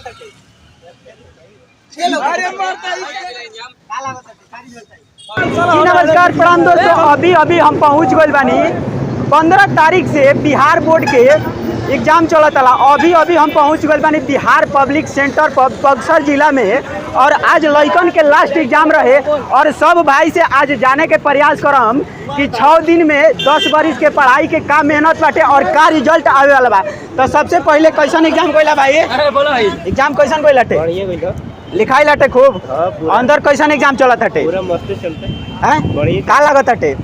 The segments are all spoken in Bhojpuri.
नमस्कार प्रणाम दोस्तों, अभी हम पहुंच गए बानी 15 तारीख से बिहार बोर्ड के एग्जाम चलता। अभी हम पहुंच गए बानी बिहार पब्लिक सेंटर बक्सर जिला में। और आज लइकन के लास्ट एग्जाम रहे और सब भाई से आज जाने के प्रयास करम कि 6 दिन में 10 बरिस के पढ़ाई के का मेहनत बाटे और का रिजल्ट आवे वाला बा। तो सबसे पहले कैसन एग्जाम कोइला भाई? एग्जाम कैसन कोइला टे? लिखाई लाटे खूब? अंदर कैसन एग्जाम चलत हटे? पूरा मस्त चलता हैं? का लागत हटे?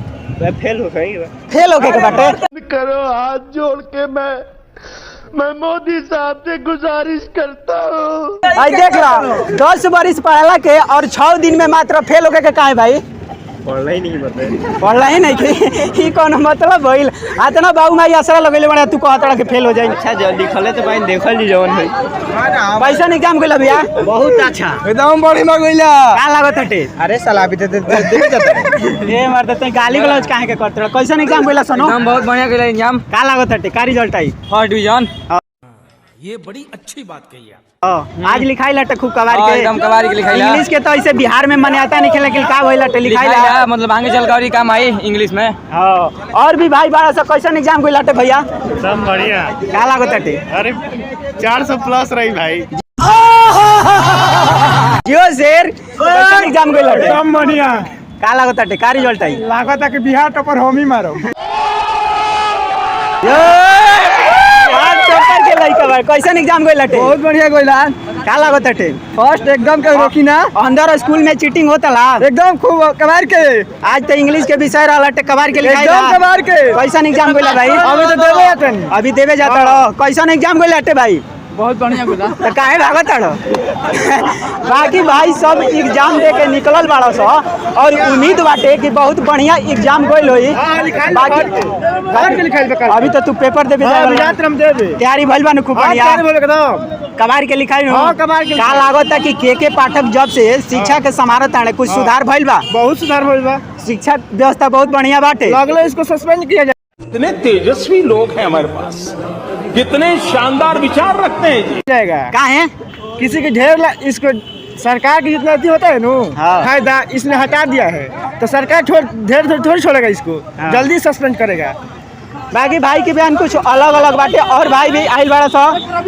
फेल हो गई। फेल होके के बाटे? करो हाथ जोड़ के मैं मोदी साहब से गुजारिश करता हूँ। भाई देख लो 10 बरिस पढ़ला के और 6 दिन में मात्र फेल होके के काहे भाई? पढ़ना ही नहीं मतलब। पढ़ला ही नहीं कि कौन मतलब भइल? आतना बाबू माई आसरा लगेले बड़ा तू कहत के फेल हो जाई। अच्छा जल्दी खले तो भाई देखल जी जवन है। कैसन एग्जाम गइला भैया? बहुत अच्छा एकदम बड़ी में गइला। का लागत हटे? अरे साला अभी तो देख जाता ए मरते ते गाली गलौज काहे के करत? कैसन एग्जाम गइला सुनो? एकदम बहुत बढ़िया गइला एग्जाम। का लागत हटे? का रिजल्ट आई? First division. ये बड़ी अच्छी बात कही है। आज लिखाई लटे खूब कबार के? एकदम कबार के लिखाई। इंग्लिश के तो ऐसे बिहार में माने आता नहीं, लेकिन का भइला टे लिखाई ला मतलब आगे चल कर काम आई इंग्लिश में। और भी भाई बड़ा सा कैसन एग्जाम गइला टे भैया? सब बढ़िया। का लागत हटे? अरे 400 प्लस रही भाई। जियो शेर कैसन एग्जाम गइला टे? एकदम बढ़िया। का लागत हटे? का रिजल्ट आई? लागत है कि बिहार टॉपर हम ही मारो। कैसन एग्जाम गइला टे? बहुत बढ़िया गइला। का लागत हटे? फर्स्ट एकदम के रोकी ना। अंदर स्कूल में चीटिंग होता ला? एकदम खूब कबार के। आज तो इंग्लिश के विषय रहला टे कबार के लिखाई एकदम कबार के। कैसन एग्जाम गइला भाई? अभी तो देवे जातन। अभी देवे जाता रहो। कैसन एग्जाम गइला टे भाई? बहुत बढ़िया गइला। तो काहे भागत रहो? बाकी भाई सब एग्जाम दे के निकलल बाड़ा सा और उम्मीद बाटे कि बहुत बढ़िया एग्जाम गइल होई। बाकी अभी तो तू पेपर देबे जाए वाला। तैयारी भइल बा न खूब बढ़िया? कबार के लिखाई नो? कबार के। का लागत है कि के पाठक जब से शिक्षा के समारत आने कुछ सुधार भइल बा? बहुत सुधार भइल बा। शिक्षा व्यवस्था बहुत बढ़िया बाटे। लगले इसको सस्पेंड किया जाए। कितने तेजस्वी लोग हैं हमारे पास, कितने शानदार विचार रखते हैं जी। जाएगा का है? किसी के इसको सरकार की जितना अति होता है नो फायदा इसने हटा दिया है, तो सरकार ढेर थोड़ी छोड़ेगा इसको। जल्दी सस्पेंड करेगा। बाकी भाई के बयान कुछ अलग अलग बाटे। और भाई भी आइल बड़ा सा।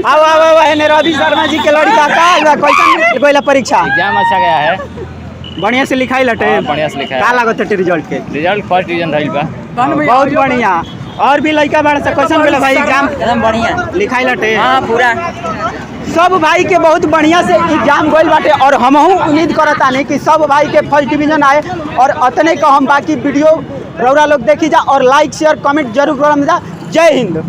आओ है रवि शर्मा जी के लड़का का कैसन गइला परीक्षा? एग्जाम अच्छा गया है। बढ़िया से लिखाई लटे? बढ़िया से लिखा है। का लागत है रिजल्ट के? रिजल्ट फर्स्ट डिवीजन रही बा। बहुत बढ़िया। और भी लड़का बड़ा सा कैसन गइला भाई एग्जाम? एकदम बढ़िया लिखाई लटे? हाँ पूरा। सब भाई के बहुत बढ़िया से एग्जाम गइल बाटे और हमहू उम्मीद करता नहीं कि सब भाई के फर्स्ट डिवीजन आए। और अतने का हम बाकी वीडियो रौरा लोग देखी जा और लाइक शेयर कमेंट जरूर करम जा। जय हिंद।